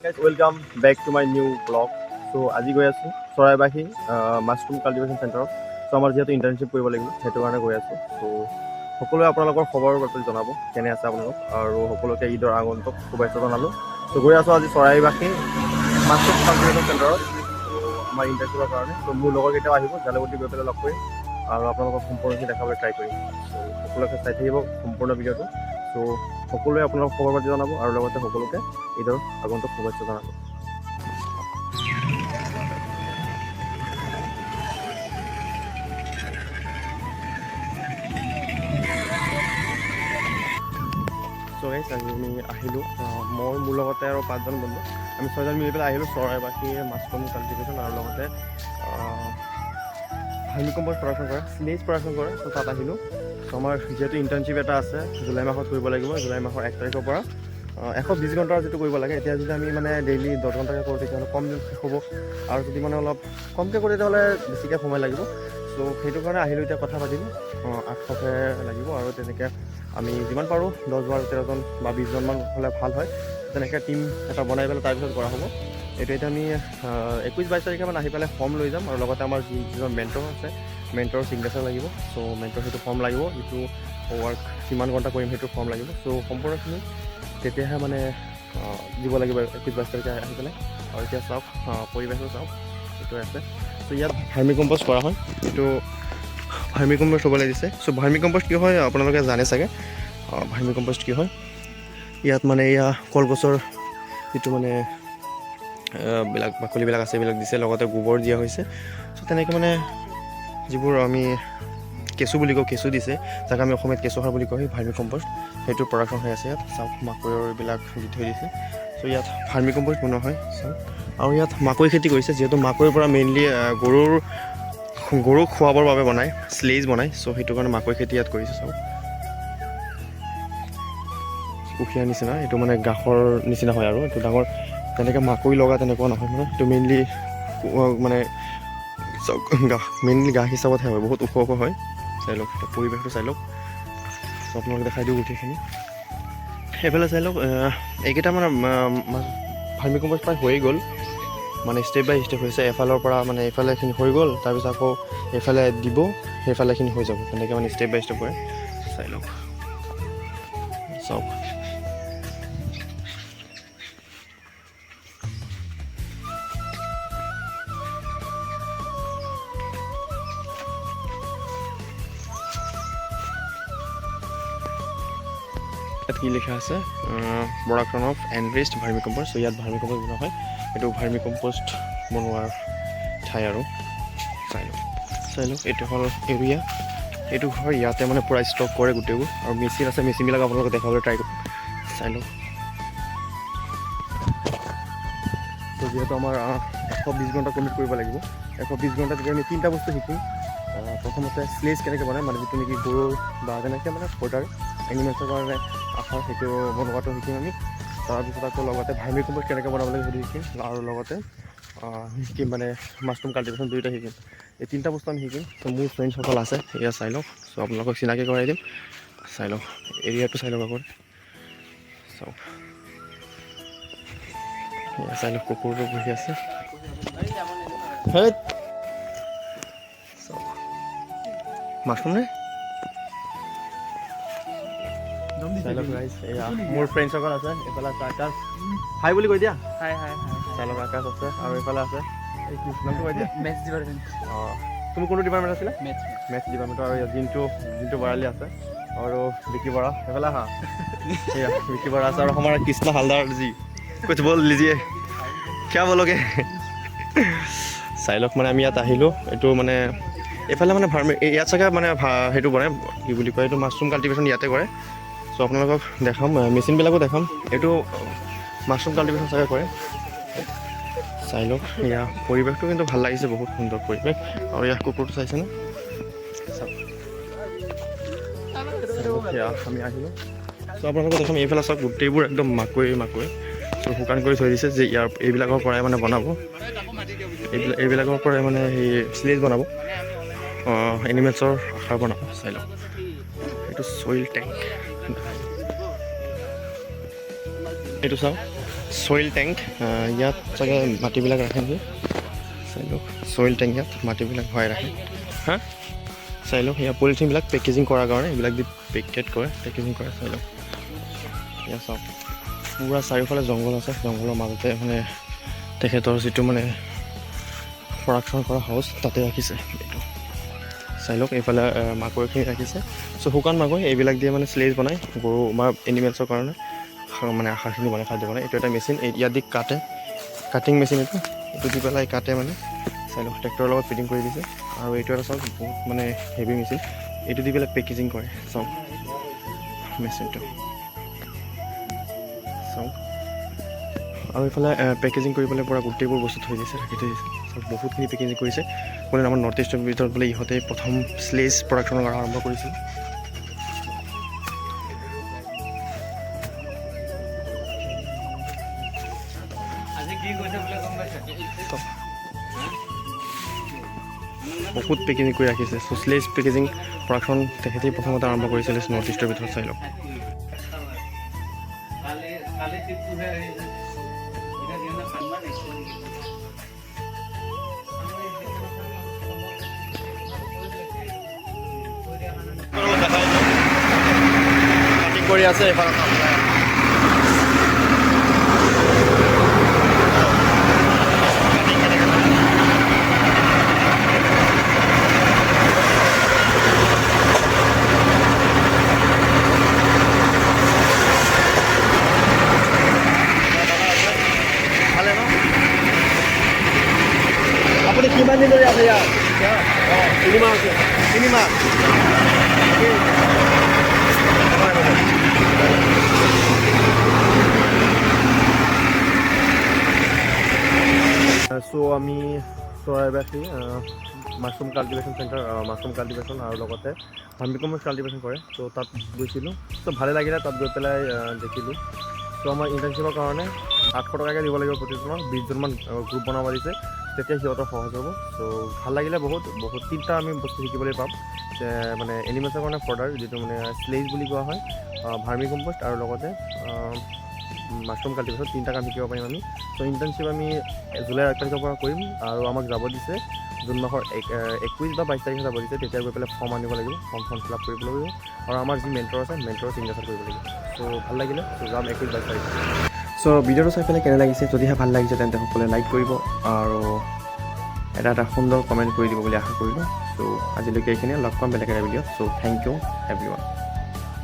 Guys, welcome back to my new vlog. So আজি গৈ আছোঁ চৰাইবাহী মাছৰুম কাল্টিভেশ্যন চেণ্টাৰত। চ' আমাৰ যিহেতু ইণ্টাৰ্ণশ্বিপ কৰিব লাগিব সেইটো কাৰণে গৈ আছোঁ। চ' সকলোৱে আপোনালোকৰ খবৰ বাতৰি জনাব কেনে আছে আপোনালোক, আৰু সকলোকে ঈদৰ আগন্তুক শুভেচ্ছা জনালোঁ। চ' গৈ আছোঁ আজি চৰাইবাহী মাছৰুম কাল্টিভেশ্যন চেণ্টাৰত আমাৰ ইণ্টাৰ্ণশ্বিপৰ কাৰণে। চ' মোৰ লগৰ কেইটাও আহিব, যাৰ লগতে গৈ পেলাই লগ কৰিম আৰু আপোনালোকক সম্পূৰ্ণখিনি দেখাবলৈ ট্ৰাই কৰিম। চ' সকলোকে চাই থাকিব সম্পূৰ্ণ ভিডিঅ'টো। চ' সকলোৱে আপোনালোকক খবৰ পাতি জনাব আৰু লগতে সকলোকে ঈদৰ আগন্তুক শুভেচ্ছা জনাব। চ' গাইছ, আজি আমি আহিলোঁ, মই মোৰ লগতে আৰু 5জন বন্ধু, আমি 6জন মিলি পেলাই আহিলোঁ চৰাইবাহী মাছৰুম কাল্টিভেশ্যন আৰু লগতে ভাৰ্মিকম্প'ষ্ট প্ৰডাকশ্যন কৰে, স্লেজ প্ৰডাকশ্যন কৰে। চ' তাত আহিলোঁ। চ' আমাৰ যিহেতু ইণ্টাৰ্ণশ্বিপ এটা আছে জুলাই মাহত কৰিব লাগিব, জুলাই মাহৰ 1 তাৰিখৰ পৰা 120 ঘণ্টাৰ যিটো কৰিব লাগে। এতিয়া যদি আমি মানে ডেইলি 10 ঘণ্টাকৈ কৰোঁ তেতিয়াহ'লে কম দিন শেষ হ'ব, আৰু যদি মানে অলপ কমকৈ কৰোঁ তেতিয়াহ'লে বেছিকৈ সময় লাগিব। চ' সেইটো কাৰণে আহিলোঁ, এতিয়া কথা পাতিলোঁ 800কৈ লাগিব, আৰু তেনেকৈ আমি যিমান পাৰোঁ 10, 12, 13জন বা 20জনমান হ'লে ভাল হয়। তেনেকৈ টিম এটা বনাই পেলাই তাৰপিছত কৰা হ'ব। এইটো এতিয়া আমি 21-22 তাৰিখেমান আহি পেলাই ফৰ্ম লৈ যাম, আৰু লগতে আমাৰ যিজন মেণ্টৰ আছে মেণ্টৰৰ ছিগনেচাৰ লাগিব। চ' মেণ্টৰ সেইটো ফৰ্ম লাগিব, যিটো ৱৰ্ক কিমান ঘণ্টা কৰিম সেইটো ফৰ্ম লাগিব। চ' সম্পূৰ্ণখিনি তেতিয়াহে মানে দিব লাগিব 21-22 তাৰিখে আহি পেলাই। আৰু এতিয়া চাওক পৰিৱেশটো চাওক, এইটো আছে। চ' ইয়াত ভাৰ্মিকম্প'ষ্ট কৰা হয়, এইটো ভাৰ্মিকম্প'ষ্ট হ'ব লাগিছে। চ' ভাৰ্মিকম্প'ষ্ট কি হয় আপোনালোকে জানে চাগে। ভাৰ্মিকম্প'ষ্ট কি হয়, ইয়াত মানে এয়া কলগছৰ যিটো মানে বিলাক বাকলিবিলাক আছে এইবিলাক দিছে, লগতে গোবৰ দিয়া হৈছে। চ' তেনেকৈ মানে যিবোৰ আমি কেঁচু বুলি কওঁ, কেঁচু দিছে, যাক আমি অসমীয়াত কেঁচুসাৰ বুলি কওঁ, সেই ভাৰ্মিকম্প'ষ্ট সেইটো প্ৰডাকশ্যন হৈ আছে ইয়াত। চাওক মাকৈৰ এইবিলাক দি থৈ দিছে। চ' ইয়াত ভাৰ্মিকম্প'ষ্ট বনোৱা হয় চাওক। আৰু ইয়াত মাকৈ খেতি কৰিছে, যিহেতু মাকৈৰ পৰা মেইনলি গৰুক খুৱাবৰ বাবে বনায়, স্লেজ বনায়। চ' সেইটো কাৰণে মাকৈ খেতি ইয়াত কৰিছে। চাওক উখীয়া নিচিনা, এইটো মানে গাখৰ নিচিনা হয়, আৰু এইটো ডাঙৰ তেনেকৈ মাকৈ লগা তেনেকুৱা নহয়, মানে এইটো মেইনলি মানে চাওক মেইনলি গাহ হিচাপতহে হয়, বহুত ওখ ওখ হয়। চাই লওক পৰিৱেশটো চাই লওক। চ' আপোনালোকে দেখাই দিওঁ গোটেইখিনি। সেইফালে চাই লওক, এইকেইটা মানে ভাৰ্মিকম্প'ষ্ট প্ৰায় হৈয়ে গ'ল, মানে ষ্টেপ বাই ষ্টেপ হৈছে। এফালৰ পৰা মানে এইফালেখিনি হৈ গ'ল, তাৰপিছত আকৌ এইফালে দিব, সেইফালেখিনি হৈ যাব, তেনেকৈ মানে ষ্টেপ বাই ষ্টেপ কৰে। চাই লওক চাওক। ইয়াত কি লিখা আছে, প্ৰডাকশ্যন অফ এনৰিচড ভাৰ্মিকম্প'ষ্ট। চ' ইয়াত ভাৰ্মিকম্প'ষ্ট বনোৱা হয়, এইটো ভাৰ্মিকম্প'ষ্ট বনোৱাৰ ঠাই আৰু। চাই লওক এইটো হ'ল এৰিয়া, এইটো ঘৰ ইয়াতে মানে পূৰা ষ্টক কৰে গোটেইবোৰ, আৰু মেচিন আছে, মেচিনবিলাক আপোনালোকে দেখাবলৈ ট্ৰাই কৰিম। চাই লওক। ত' যিহেতু আমাৰ 120 ঘণ্টা কমপ্লিট কৰিব লাগিব, 120 ঘণ্টাত তেতিয়া আমি 3টা বস্তু শিকিম। প্ৰথমতে স্লেজ কেনেকৈ বনায়, মানে যিটো নেকি গৰুৰ বা তেনেকৈ মানে ফৰ্ডাৰ এনিমেলছৰ কাৰণে আহাৰ, সেইটো বনোৱাটো শিকিম আমি। তাৰপিছত আকৌ লগতে ভাৰ্মিকম্প'ষ্ট কেনেকৈ বনাব লাগে সেইটো শিকিম, আৰু লগতে শিকিম মানে মাছৰুম কাল্টিভেশ্যন, 2টা শিকিম। এই 3টা বস্তু আমি শিকিম। ত' মোৰ ফ্ৰেণ্ডসকল আছে, এয়া চাই লওক। চ' আপোনালোকক চিনাকি কৰাই দিম। চাই লওক এৰিয়াটো, চাই লওক আগত চাওক। এয়া চাই লওক কুকুৰটো বহি আছে। চাওক মাছৰুম নে চাই লওক গাইছ, এয়া মোৰ ফ্ৰেণ্ডসকল আছে। এইফালে আছে আকাশ, হাই বুলি কৈ দিয়া। হাই হাই হাই চাই লওক আকাশ আছে, আৰু এইফালে আছে এই কি নামটো কৈ দিয়া। Maths department. তুমি কোনটো ডিপাৰ্টমেণ্ট আছিলে? মেথছ ডিপাৰ্টমেণ্টৰ। আৰু জিন্তু বৰালি আছে, আৰু বিকি বৰা এইফালে আহা। এয়া বিকি বৰা আছে, আৰু আমাৰ কৃষ্ণ হালদাৰ জি কুছ বল লিজিয়ে কিয়া বলোগে। চাই লওক মানে আমি ইয়াত আহিলোঁ, এইটো মানে এইফালে মানে ইয়াত চাগে মানে সেইটো বনায়, কি বুলি কয়, এইটো মাছৰুম কাল্টিভেশ্যন ইয়াতে কৰে। চ' আপোনালোকক দেখাম, মেচিনবিলাকো দেখাম। এইটো মাছৰুম কাল্টিভেশ্যন চাগে কৰে। চাই লওক এয়া পৰিৱেশটো কিন্তু ভাল লাগিছে, বহুত সুন্দৰ পৰিৱেশ। আৰু ইয়াৰ কুকুৰটো চাইছেনে? চাওক সেয়া আমি আহিলোঁ। চ' আপোনালোকক দেখাম, এইফালে চাওক গোটেইবোৰ একদম মাকৈ। চ' শুকান কৰি থৈ দিছে, যে এইবিলাকৰ পৰাই মানে বনাব, এইবিলাকৰ পৰাই মানে সেই স্লেজ বনাব, এনিমেলছৰ আহাৰ বনাব। চাই লওক এইটো চইল টেংক, এইটো চাওক ছইল টেংক, ইয়াত চাগে মাটিবিলাক ৰাখে নেকি, চাই লওক। ছইল টেংক, ইয়াত মাটিবিলাক ভৰাই ৰাখে। হা, চাই লওক। ইয়াৰ পলিথিনবিলাক পেকেজিং কৰাৰ কাৰণে এইবিলাক দি পেকেট কৰে, পেকেজিং কৰে। চাই লওক, ইয়াত চাওক পূৰা চাৰিওফালে জংঘল আছে। জংঘলৰ মাজতে মানে তেখেতৰ যিটো মানে প্ৰডাকশ্যন কৰা হাউচ তাতে ৰাখিছে এইটো। চাই লওক, এইফালে মাকৈখিনি ৰাখিছে। চ' শুকান মাকৈ এইবিলাক দিয়ে মানে স্লেজ বনায় গৰু বা এনিমেলছৰ কাৰণে, মানে আশাখিনি বনাই খাদ্য বনায়। এইটো এটা মেচিন, ইয়াত দি কাটে, কাটিং মেচিন এইটো দি পেলাই কাটে মানে। চাই লওক, ট্ৰেক্টৰৰ লগত ফিটিং কৰি দিছে। আৰু এইটো এটা চাওক বহুত মানে হেভি মেচিন, এইটো দি পেলাই পেকেজিং কৰে। চাওক মেচিনটো, চাওক। আৰু এইফালে পেকেজিং কৰি পেলাই পূৰা গোটেইবোৰ বস্তু থৈ দিছে, ৰাখি থৈ দিছে। চাওক বহুতখিনি পেকেজিং কৰিছে। বোলে আমাৰ নৰ্থ ইষ্টৰ ভিতৰত বোলে ইহঁতে প্ৰথম স্লেজ প্ৰডাকশ্যন কৰা আৰম্ভ কৰিছিল। বহুত পেকেজিং কৰি ৰাখিছে। চ' স্লেজ পেকেজিং প্ৰডাকশ্যন তেখেতেই প্ৰথমতে আৰম্ভ কৰিছিলে নৰ্থ ইষ্টৰ ভিতৰত। চাই লওক। কৰি আছে এইফালে আপুনি কিমান দিন ধৰি আছে ইয়াত? 3 মাহ আছে। 3 মাহ। চ' আমি চৰাইবাসী mushroom cultivation centre, mushroom cultivation আৰু লগতে ভাৰ্মিকম্প'ষ্ট কাল্টিভেশ্যন কৰে। ত' তাত গৈছিলোঁ। চ' ভালে লাগিলে তাত গৈ পেলাই দেখিলোঁ। চ' আমাৰ ইণ্টাৰ্ণশ্বিপৰ কাৰণে 800 টকাকৈ দিব লাগিব প্ৰতিজনৰ। 20জনমান গ্ৰুপ বনাব দিছে, তেতিয়া সিহঁতৰ সহজ হ'ব। চ' ভাল লাগিলে বহুত 3টা আমি বস্তু শিকিবলৈ পাম। মানে এনিমেলছৰ কাৰণে ফৰ্ডাৰ, যিটো মানে স্লেজ বুলি কোৱা হয়, ভাৰ্মিকম্প'ষ্ট আৰু লগতে মাছৰুম কাল্টিভেশ্যন, 3টা কাম শিকিব পাৰিম আমি। চ' ইণ্টাৰ্ণশ্বিপ আমি জুলাই 1 তাৰিখৰ পৰা কৰিম। আৰু আমাক যাব দিছে জুন মাহৰ 21 বা 22 তাৰিখে যাব দিছে। তেতিয়া গৈ পেলাই ফৰ্ম আনিব লাগিব, ফৰ্মখন ফিল আপ কৰিব লাগিব। আৰু আমাৰ যি মেণ্টৰ আছে, মেণ্টৰৰ চিগনেচাৰ কৰিব লাগিব। চ' ভাল লাগিলে। চ' যাম 21-22 তাৰিখে। চ' ভিডিঅ'টো চাই পেলাই কেনে লাগিছে? যদিহে ভাল লাগিছে তেন্তে সকলোৱে লাইক কৰিব আৰু এটা সুন্দৰ কমেণ্ট কৰি দিব বুলি আশা কৰিলোঁ। চ' আজিলৈকে এইখিনিয়ে, লগ পাম বেলেগ এটা ভিডিঅ'ত। চ' থেংক ইউ এভৰিৱান।